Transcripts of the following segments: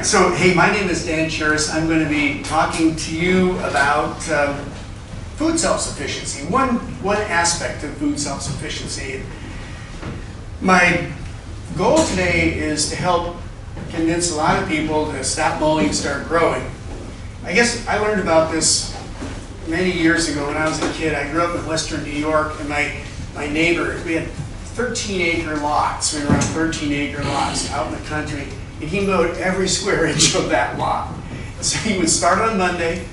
right, so hey, my name is Dan Churis. I'm going to be talking to you about food self-sufficiency. One aspect of food self-sufficiency. My goal today is to help convince a lot of people to stop mowing and start growing. I guess I learned about this many years ago when I was a kid. I grew up in Western New York, and my neighbor, we had 13-acre lots. We were on 13-acre lots out in the country, and he mowed every square inch of that lot. So he would start on Monday,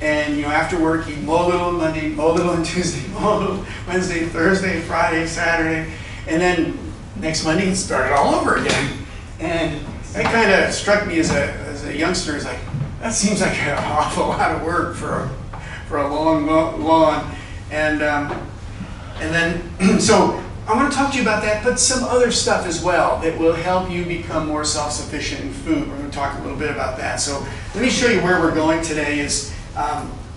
and after work he'd mow a little on Monday, mow a little on Tuesday, mow a little Wednesday, Thursday, Friday, Saturday, and then next Monday he'd start it all over again. And that kind of struck me as a youngster as like, that seems like an awful lot of work for a long lawn. And then so I want to talk to you about that, but some other stuff as well that will help you become more self-sufficient in food. We're going to talk a little bit about that. So let me show you where we're going today. Is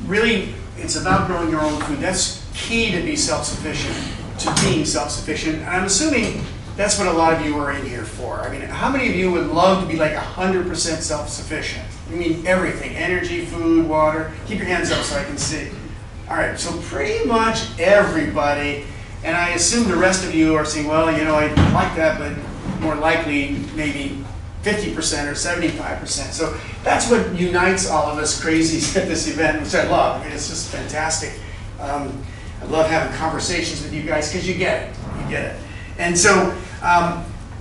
really, it's about growing your own food. That's key to be self-sufficient, to being self-sufficient. And I'm assuming that's what a lot of you are in here for. I mean, how many of you would love to be like 100% self-sufficient? I mean, everything, energy, food, water. Keep your hands up so I can see. All right, so pretty much everybody. And I assume the rest of you are saying, well, I like that, but more likely maybe 50% or 75%. So that's what unites all of us crazies at this event, which I love. I mean, it's just fantastic. I love having conversations with you guys because you get it. You get it. And so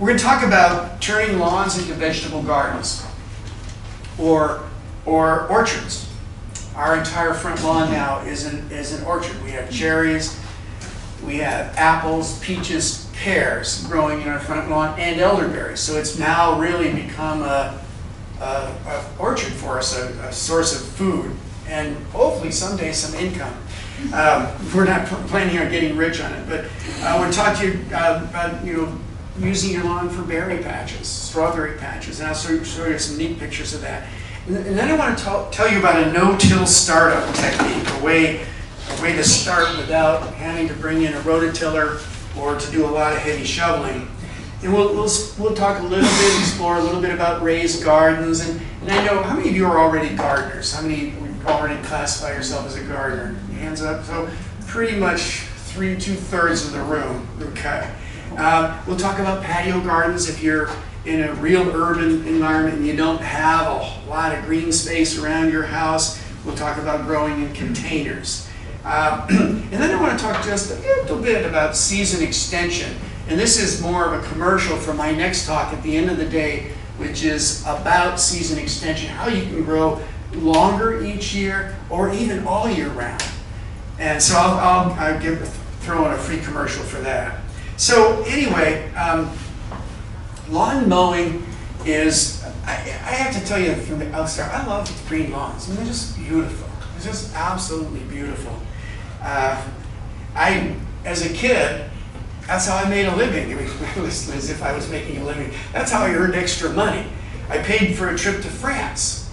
we're going to talk about turning lawns into vegetable gardens or orchards. Our entire front lawn now is an orchard. We have cherries. We have apples, peaches, pears growing in our front lawn, and elderberries. So it's now really become a orchard for us, a source of food, and hopefully someday some income. We're not planning on getting rich on it, but we're talking to you about using your lawn for berry patches, strawberry patches, and I'll show you some neat pictures of that. And then I want to tell you about a no-till startup technique, a way to start without having to bring in a rototiller or to do a lot of heavy shoveling. And we'll talk a little bit, explore a little bit about raised gardens. And I know, how many of you are already gardeners? How many would already classify yourself as a gardener? Hands up. So pretty much 2/3 of the room. Okay. We'll talk about patio gardens if you're in a real urban environment and you don't have a lot of green space around your house. We'll talk about growing in containers. And then I want to talk just a little bit about season extension. And this is more of a commercial for my next talk at the end of the day, which is about season extension, how you can grow longer each year or even all year round. And so I'll throw in a free commercial for that. So anyway, lawn mowing is, I have to tell you from the outset, I love green lawns. I mean, they're just beautiful. They're just absolutely beautiful. As a kid, that's how I made a living. I mean, as if I was making a living. That's how I earned extra money. I paid for a trip to France,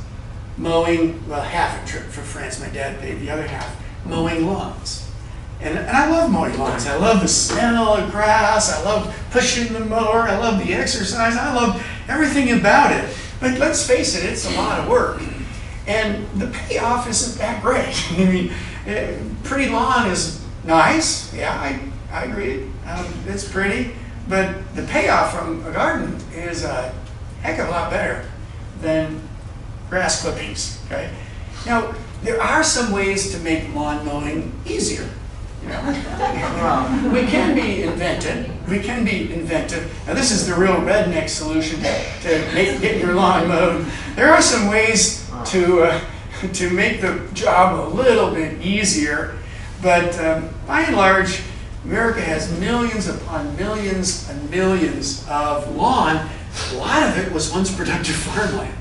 mowing, well, half a trip for France. My dad paid the other half, mowing lawns. And I love mowing lawns. I love the smell of grass. I love pushing the mower. I love the exercise. I love everything about it. But let's face it, it's a lot of work. And the payoff isn't that great. I mean, pretty lawn is nice. Yeah, I agree. It's pretty. But the payoff from a garden is a heck of a lot better than grass clippings. Okay? Now, there are some ways to make lawn mowing easier. We can be inventive. Now, this is the real redneck solution to get your lawn mowed. There are some ways to make the job a little bit easier, but by and large, America has millions upon millions and millions of lawn. A lot of it was once productive farmland.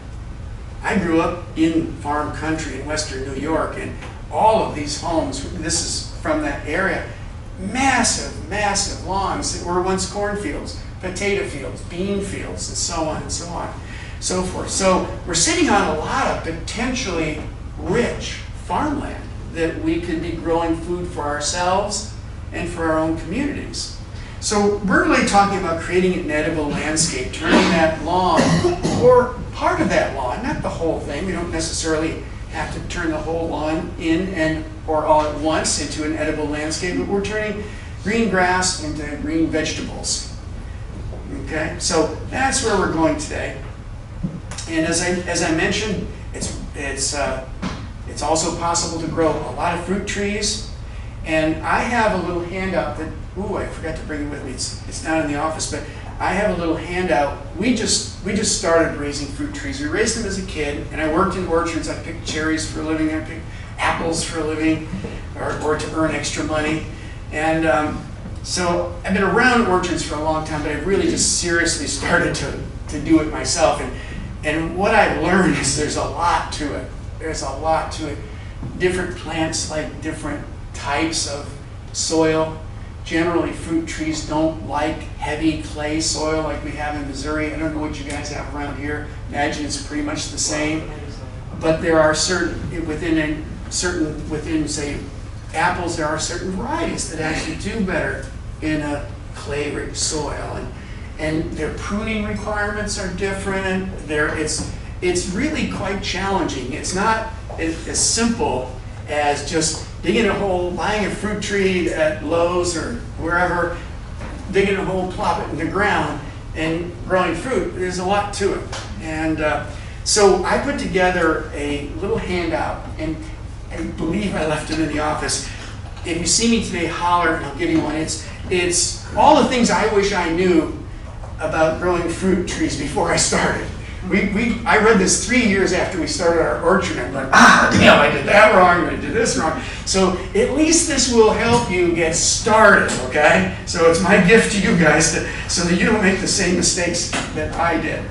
I grew up in farm country in Western New York, and all of these homes, this is from that area, massive lawns that were once cornfields, potato fields, bean fields, and so on, so forth. So we're sitting on a lot of potentially rich farmland that we could be growing food for ourselves and for our own communities. So we're really talking about creating an edible landscape, turning that lawn or part of that lawn, not the whole thing. We don't necessarily have to turn the whole lawn in or all at once into an edible landscape, but we're turning green grass into green vegetables. Okay, so that's where we're going today. And as I mentioned, it's also possible to grow a lot of fruit trees. And I have a little handout that, I forgot to bring it with me. It's not in the office, but I have a little handout. We just started raising fruit trees. We raised them as a kid, and I worked in orchards. I picked cherries for a living. I picked apples for a living, or to earn extra money. And so I've been around orchards for a long time, but I really just seriously started to do it myself. And what I've learned is there's a lot to it. There's a lot to it. Different plants like different types of soil. Generally, fruit trees don't like heavy clay soil like we have in Missouri. I don't know what you guys have around here. Imagine it's pretty much the same. But there are within say apples, there are certain varieties that actually do better in a clay-rich soil, and their pruning requirements are different. It's really quite challenging. It's not as simple as just digging a hole, buying a fruit tree at Lowe's or wherever, digging a hole, plop it in the ground, and growing fruit. There's a lot to it. And so I put together a little handout, and I believe I left it in the office. If you see me today, holler and I'll give you one. It's all the things I wish I knew about growing fruit trees before I started. I read this 3 years after we started our orchard, and I'm like, damn, I did that wrong, I did this wrong. So at least this will help you get started, okay? So it's my gift to you guys so that you don't make the same mistakes that I did.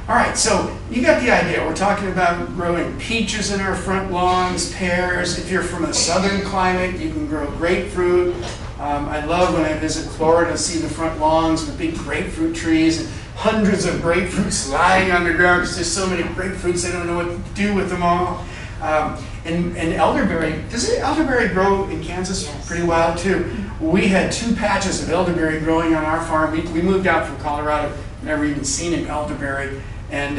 All right, so you got the idea. We're talking about growing peaches in our front lawns, pears. If you're from a southern climate, you can grow grapefruit. I love when I visit Florida to see the front lawns with big grapefruit trees and hundreds of grapefruits lying on the ground because there's so many grapefruits, they don't know what to do with them all. And elderberry, does elderberry grow in Kansas? Yes. Pretty wild too. We had 2 patches of elderberry growing on our farm. We moved out from Colorado, never even seen an elderberry. And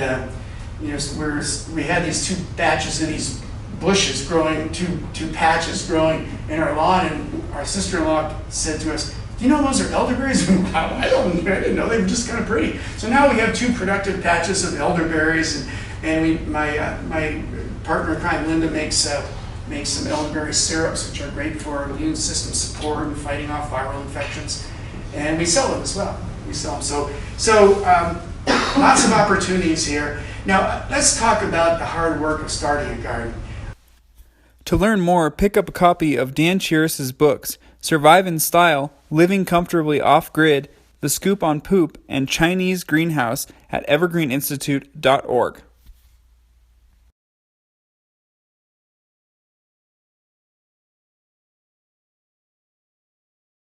we had these 2 batches of these bushes growing, two patches growing in our lawn, and our sister-in-law said to us, "Do you know those are elderberries?" I didn't know, they were just kind of pretty. So now we have 2 productive patches of elderberries, and my partner in crime, Linda, makes some elderberry syrups, which are great for immune system support and fighting off viral infections, and we sell them as well. So lots of opportunities here. Now let's talk about the hard work of starting a garden. To learn more, pick up a copy of Dan Cheris's books, Survive in Style, Living Comfortably Off-Grid, The Scoop on Poop, and Chinese Greenhouse at evergreeninstitute.org.